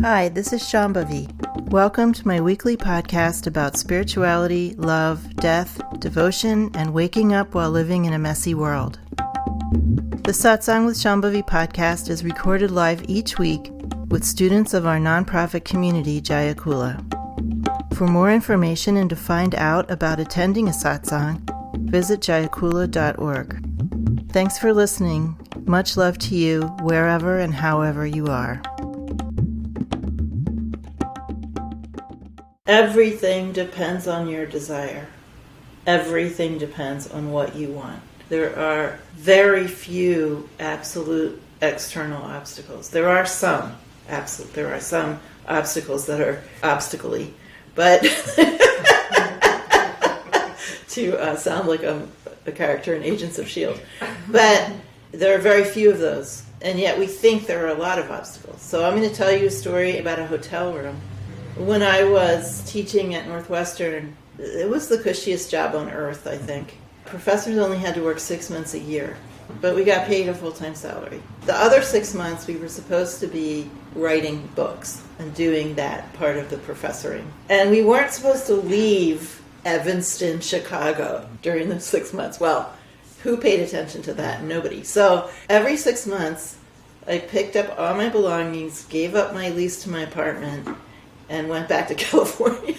Hi, this is Shambhavi. Welcome to my weekly podcast about spirituality, love, death, devotion, and waking up while living in a messy world. The Satsang with Shambhavi podcast is recorded live each week with students of our nonprofit community, Jaya Kula. For more information and to find out about attending a satsang, visit jayakula.org. Thanks for listening. Much love to you, wherever and however you are. Everything depends on your desire. Everything depends on what you want. There are very few absolute external obstacles. There are some obstacles that are obstacle-y, but to sound like I'm a character in Agents of S.H.I.E.L.D. But there are very few of those, and yet we think there are a lot of obstacles. So I'm going to tell you a story about a hotel room. When I was teaching at Northwestern, it was the cushiest job on earth, I think. Professors only had to work 6 months a year, but we got paid a full-time salary. The other 6 months, we were supposed to be writing books and doing that part of the professoring. And we weren't supposed to leave Evanston, Chicago during the 6 months. Well, who paid attention to that? Nobody. So every 6 months, I picked up all my belongings, gave up my lease to my apartment, and went back to California.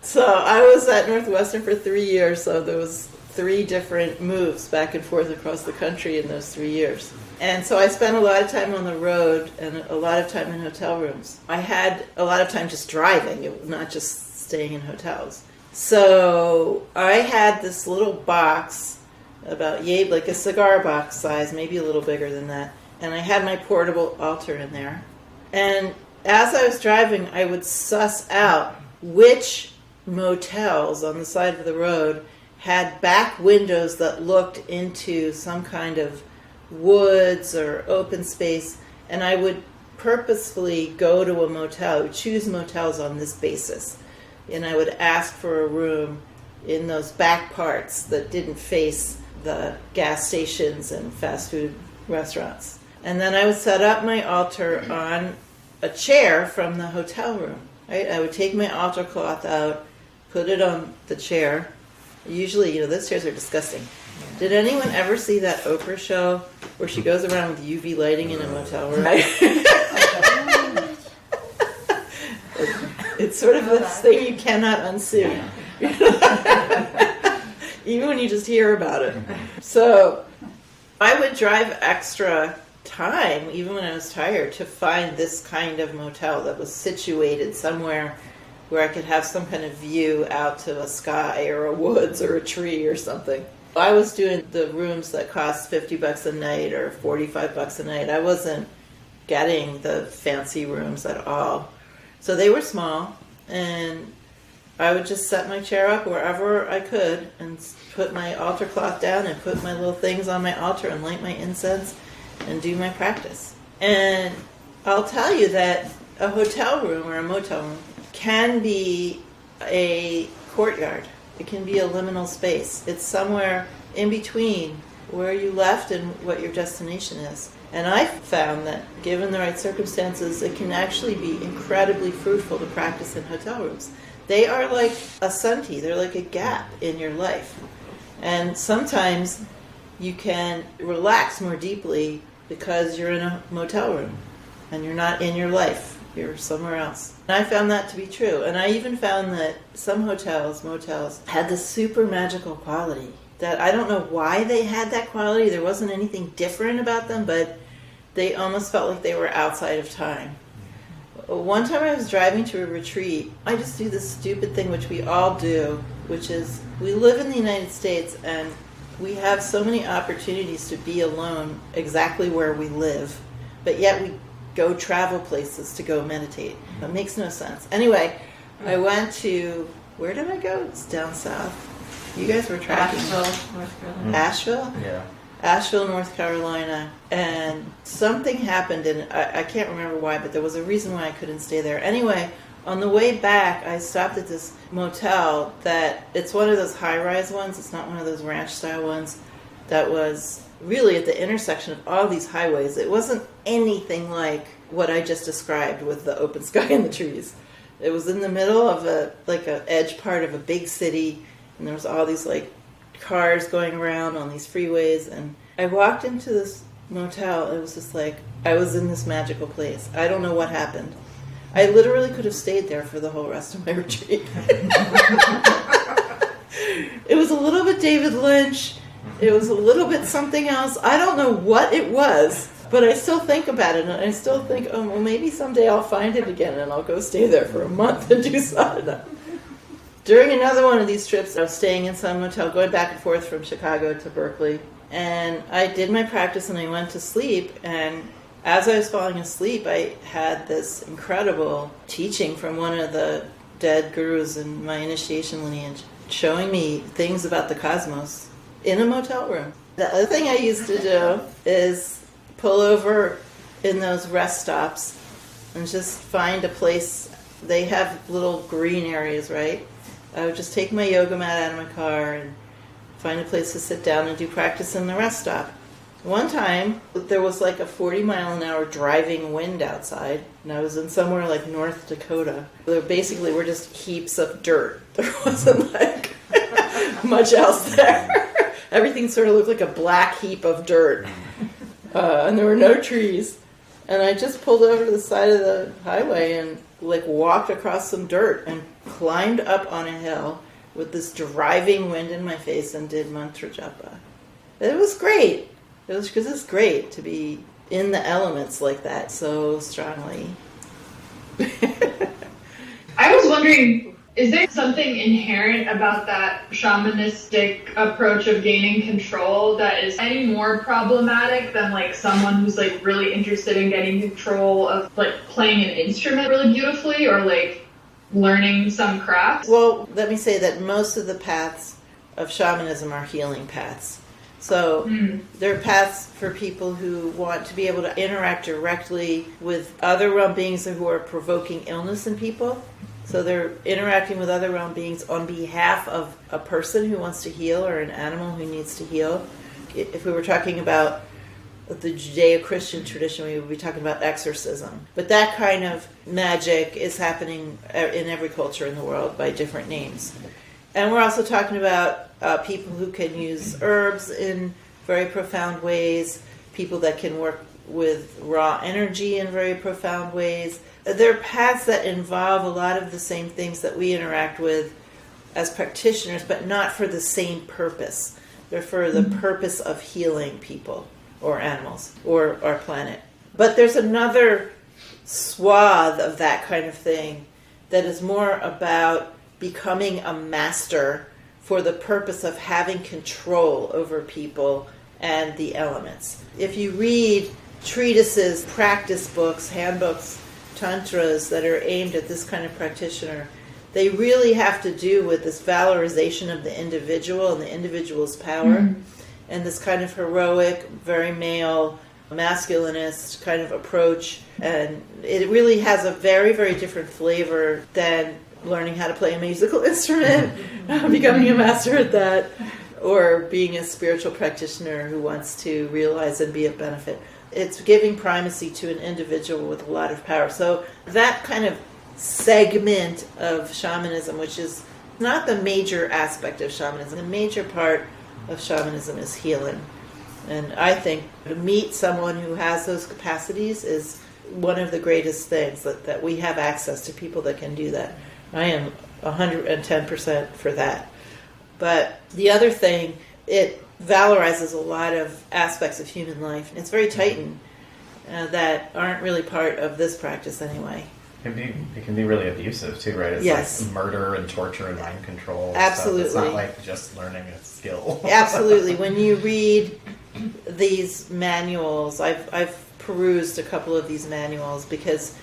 So I was at Northwestern for 3 years, so there was 3 different moves back and forth across the country in those 3 years. And so I spent a lot of time on the road and a lot of time in hotel rooms. I had a lot of time just driving, not just staying in hotels. So I had this little box, about like a cigar box size, maybe a little bigger than that, and I had my portable altar in there. And as I was driving, I would suss out which motels on the side of the road had back windows that looked into some kind of woods or open space, and I would purposefully go to a motel, choose motels on this basis, and I would ask for a room in those back parts that didn't face the gas stations and fast food restaurants. And then I would set up my altar on a chair from the hotel room. Right? I would take my altar cloth out, put it on the chair. Usually, those chairs are disgusting. Did anyone ever see that Oprah show where she goes around with UV lighting in a motel room? It's sort of this thing you cannot unsee. Even when you just hear about it. So I would drive extra time, even when I was tired, to find this kind of motel that was situated somewhere where I could have some kind of view out to a sky or a woods or a tree or something. I was doing the rooms that cost $50 a night or $45 a night. I wasn't getting the fancy rooms at all. So they were small, and I would just set my chair up wherever I could and put my altar cloth down and put my little things on my altar and light my incense and do my practice. And I'll tell you that a hotel room or a motel room can be a courtyard. It can be a liminal space. It's somewhere in between where you left and what your destination is. And I found that, given the right circumstances, it can actually be incredibly fruitful to practice in hotel rooms. They are like a sandhi. They're like a gap in your life. And sometimes you can relax more deeply because you're in a motel room and you're not in your life. You're somewhere else. And I found that to be true. And I even found that some motels, had this super magical quality that I don't know why they had that quality. There wasn't anything different about them, but they almost felt like they were outside of time. One time I was driving to a retreat. I just do this stupid thing which we all do, which is we live in the United States and we have so many opportunities to be alone exactly where we live, but yet we go travel places to go meditate. That makes no sense. Anyway, I went to, where did I go? It's down south. You guys were tracking. Asheville, North Carolina. Asheville? Yeah. Asheville, North Carolina. And something happened, and I can't remember why, but there was a reason why I couldn't stay there. Anyway, on the way back, I stopped at this motel that, it's one of those high-rise ones. It's not one of those ranch-style ones that was really at the intersection of all these highways. It wasn't anything like what I just described with the open sky and the trees. It was in the middle of a edge part of a big city, and there was all these like cars going around on these freeways. And I walked into this motel. It was just like I was in this magical place. I don't know what happened. I literally could have stayed there for the whole rest of my retreat. It was a little bit David Lynch. It was a little bit something else. I don't know what it was, but I still think about it, and I still think, oh, well, maybe someday I'll find it again, and I'll go stay there for a month and do sadhana. During another one of these trips, I was staying in some motel, going back and forth from Chicago to Berkeley, and I did my practice, and I went to sleep, and as I was falling asleep, I had this incredible teaching from one of the dead gurus in my initiation lineage, showing me things about the cosmos in a motel room. The other thing I used to do is pull over in those rest stops and just find a place. They have little green areas, right? I would just take my yoga mat out of my car and find a place to sit down and do practice in the rest stop. One time, there was like a 40-mile-an-hour driving wind outside, and I was in somewhere like North Dakota. There basically were just heaps of dirt. There wasn't like much else there. Everything sort of looked like a black heap of dirt, and there were no trees. And I just pulled over to the side of the highway and like walked across some dirt and climbed up on a hill with this driving wind in my face and did mantra japa. It was great. It was because it's great to be in the elements like that so strongly. I was wondering, is there something inherent about that shamanistic approach of gaining control that is any more problematic than like someone who's like really interested in getting control of like playing an instrument really beautifully or like learning some craft? Well, let me say that most of the paths of shamanism are healing paths. So there are paths for people who want to be able to interact directly with other realm beings who are provoking illness in people. So they're interacting with other realm beings on behalf of a person who wants to heal or an animal who needs to heal. If we were talking about the Judeo-Christian tradition, we would be talking about exorcism. But that kind of magic is happening in every culture in the world by different names. And we're also talking about people who can use herbs in very profound ways, people that can work with raw energy in very profound ways. There are paths that involve a lot of the same things that we interact with as practitioners, but not for the same purpose. They're for the purpose of healing people or animals or our planet. But there's another swath of that kind of thing that is more about becoming a master for the purpose of having control over people and the elements. If you read treatises, practice books, handbooks, tantras that are aimed at this kind of practitioner, they really have to do with this valorization of the individual and the individual's power, and this kind of heroic, very male, masculinist kind of approach. And it really has a very, very different flavor than learning how to play a musical instrument, becoming a master at that, or being a spiritual practitioner who wants to realize and be of benefit. It's giving primacy to an individual with a lot of power. So that kind of segment of shamanism, which is not the major aspect of shamanism, the major part of shamanism is healing. And I think to meet someone who has those capacities is one of the greatest things, that we have access to people that can do that. I am 110% for that. But the other thing, it valorizes a lot of aspects of human life. It's very Titan that aren't really part of this practice anyway. It can be really abusive too, right? It's yes. like murder and torture and mind control. Absolutely. Stuff. It's not like just learning a skill. Absolutely. When you read these manuals, I've perused a couple of these manuals because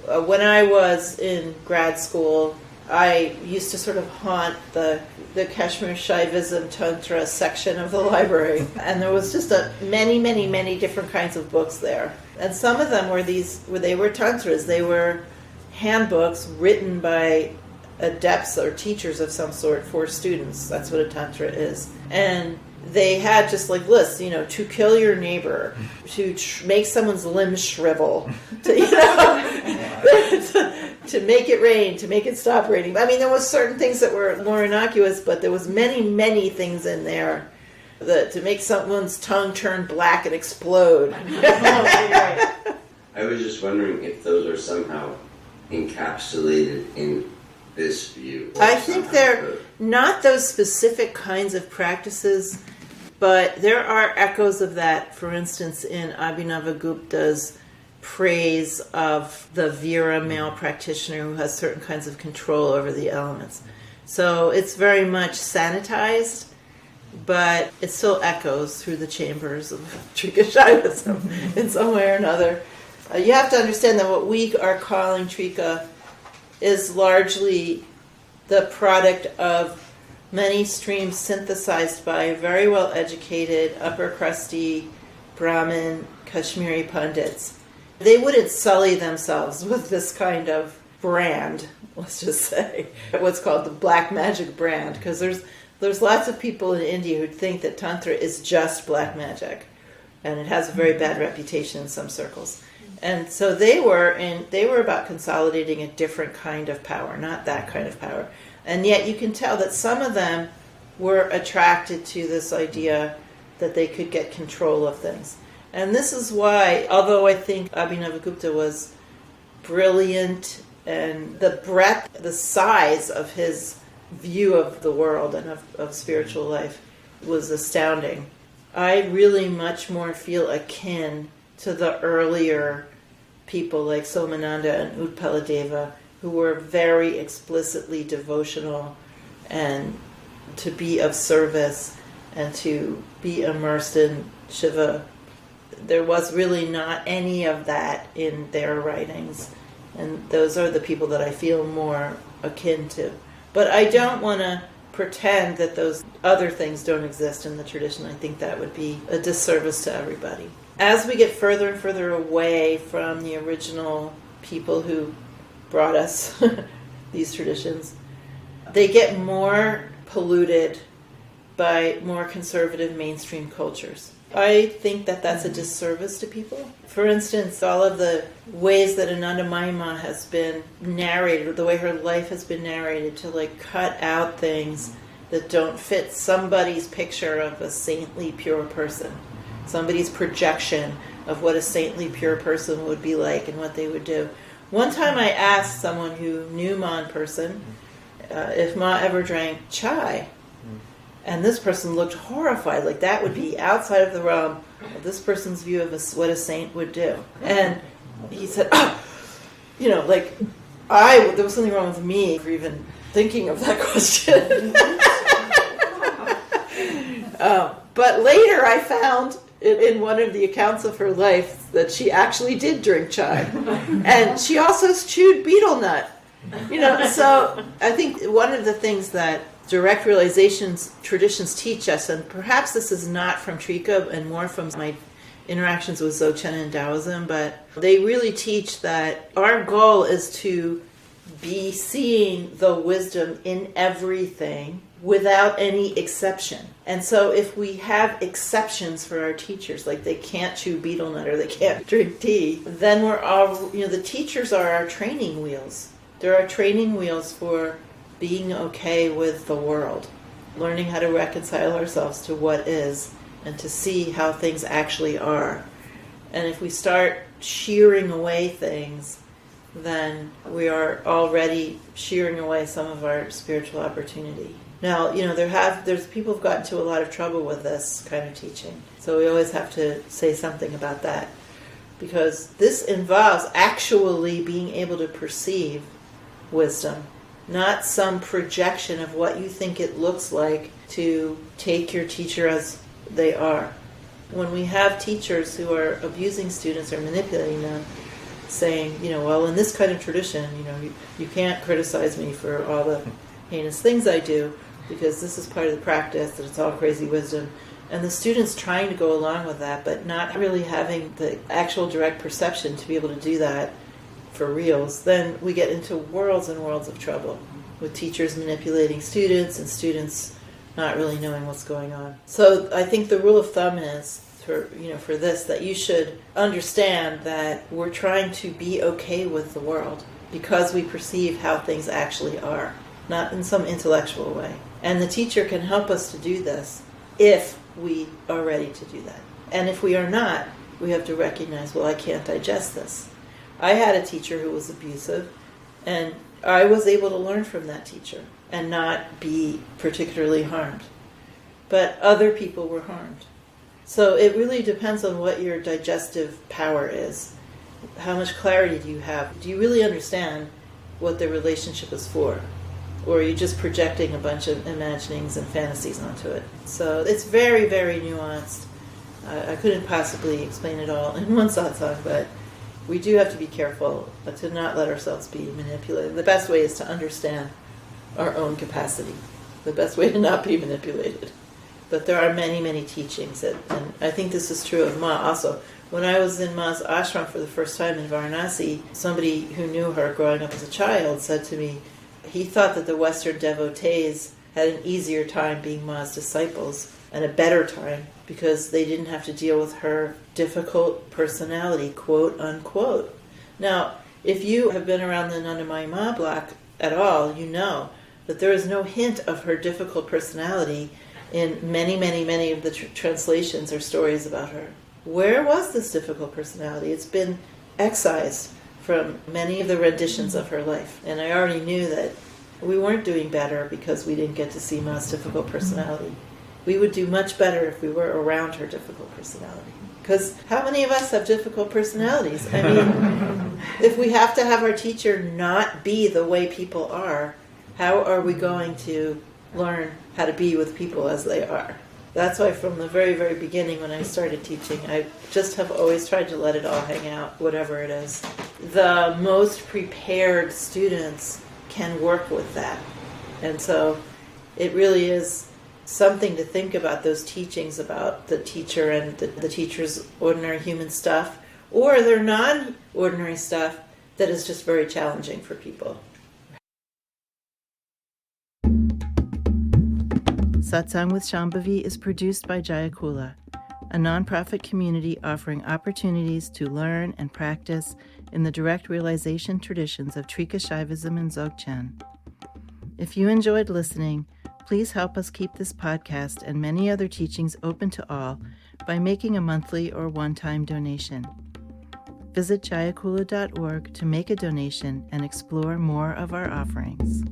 when I was in grad school, I used to sort of haunt the Kashmir Shaivism Tantra section of the library. And there was just many different kinds of books there. And some of them were they were tantras. They were handbooks written by adepts or teachers of some sort for students. That's what a tantra is. And they had just like lists, to kill your neighbor, to make someone's limbs shrivel, to, to make it rain, to make it stop raining. I mean, there was certain things that were more innocuous, but there was many, many things in there that to make someone's tongue turn black and explode. I was just wondering if those are somehow encapsulated in this view. I think they're not those specific kinds of practices, but there are echoes of that, for instance, in Abhinavagupta's praise of the Vira male practitioner who has certain kinds of control over the elements. So it's very much sanitized, but it still echoes through the chambers of Trika Shaivism in some way or another. You have to understand that what we are calling Trika is largely the product of many streams synthesized by very well educated, upper crusty Brahmin Kashmiri Pandits. They wouldn't sully themselves with this kind of brand, let's just say, what's called the black magic brand, because there's lots of people in India who think that Tantra is just black magic, and it has a very bad reputation in some circles. And so they were about consolidating a different kind of power, not that kind of power. And yet you can tell that some of them were attracted to this idea that they could get control of things. And this is why, although I think Abhinavagupta was brilliant, and the breadth, the size of his view of the world and of spiritual life was astounding, I really much more feel akin to the earlier people like Somananda and Utpaladeva, who were very explicitly devotional and to be of service and to be immersed in Shiva. There was really not any of that in their writings, and those are the people that I feel more akin to. But I don't want to pretend that those other things don't exist in the tradition. I think that would be a disservice to everybody. As we get further and further away from the original people who brought us these traditions, they get more polluted by more conservative mainstream cultures. I think that that's a disservice to people. For instance, all of the ways that Ananda Mahima has been narrated, the way her life has been narrated, to cut out things that don't fit somebody's picture of a saintly, pure person, somebody's projection of what a saintly, pure person would be like and what they would do. One time I asked someone who knew Ma in person if Ma ever drank chai. And this person looked horrified, like that would be outside of the realm of this person's view of what a saint would do. And he said, there was something wrong with me for even thinking of that question. But later I found in one of the accounts of her life that she actually did drink chai. And she also chewed betel nut. So I think one of the things that direct realizations traditions teach us, and perhaps this is not from Trika and more from my interactions with Dzogchen and Taoism, but they really teach that our goal is to be seeing the wisdom in everything without any exception. And so if we have exceptions for our teachers, like they can't chew betel nut or they can't drink tea, then we're all, the teachers are our training wheels. They're our training wheels for being okay with the world, learning how to reconcile ourselves to what is and to see how things actually are. And if we start shearing away things, then we are already shearing away some of our spiritual opportunity. Now, there's people who've gotten into a lot of trouble with this kind of teaching. So we always have to say something about that, because this involves actually being able to perceive wisdom, not some projection of what you think it looks like to take your teacher as they are. When we have teachers who are abusing students or manipulating them, saying, well, in this kind of tradition, you can't criticize me for all the heinous things I do, because this is part of the practice, and it's all crazy wisdom. And the students trying to go along with that, but not really having the actual direct perception to be able to do that for reals, then we get into worlds and worlds of trouble with teachers manipulating students and students not really knowing what's going on. So I think the rule of thumb is for this, that you should understand that we're trying to be okay with the world because we perceive how things actually are, not in some intellectual way. And the teacher can help us to do this if we are ready to do that. And if we are not, we have to recognize, well, I can't digest this. I had a teacher who was abusive, and I was able to learn from that teacher and not be particularly harmed. But other people were harmed. So it really depends on what your digestive power is. How much clarity do you have? Do you really understand what the relationship is for? Or are you just projecting a bunch of imaginings and fantasies onto it? So it's very, very nuanced. I couldn't possibly explain it all in one satsang, but we do have to be careful to not let ourselves be manipulated. The best way is to understand our own capacity. The best way to not be manipulated. But there are many, many teachings, and I think this is true of Ma also. When I was in Ma's ashram for the first time in Varanasi, somebody who knew her growing up as a child said to me, he thought that the Western devotees had an easier time being Ma's disciples, and a better time, because they didn't have to deal with her difficult personality, quote unquote. Now, if you have been around the Nandamayi Ma block at all, you know that there is no hint of her difficult personality in many, many, many of the translations or stories about her. Where was this difficult personality? It's been excised from many of the renditions of her life. And I already knew that we weren't doing better because we didn't get to see Ma's difficult personality. We would do much better if we were around her difficult personality. Because how many of us have difficult personalities? I mean, if we have to have our teacher not be the way people are, how are we going to learn how to be with people as they are? That's why from the very, very beginning when I started teaching, I just have always tried to let it all hang out, whatever it is. The most prepared students can work with that. And so it really is something to think about, those teachings about the teacher and the teacher's ordinary human stuff, or their non-ordinary stuff that is just very challenging for people. Satsang with Shambhavi is produced by Jaya Kula, a nonprofit community offering opportunities to learn and practice in the direct realization traditions of Trika Shaivism and Dzogchen. If you enjoyed listening, please help us keep this podcast and many other teachings open to all by making a monthly or one-time donation. Visit jayakula.org to make a donation and explore more of our offerings.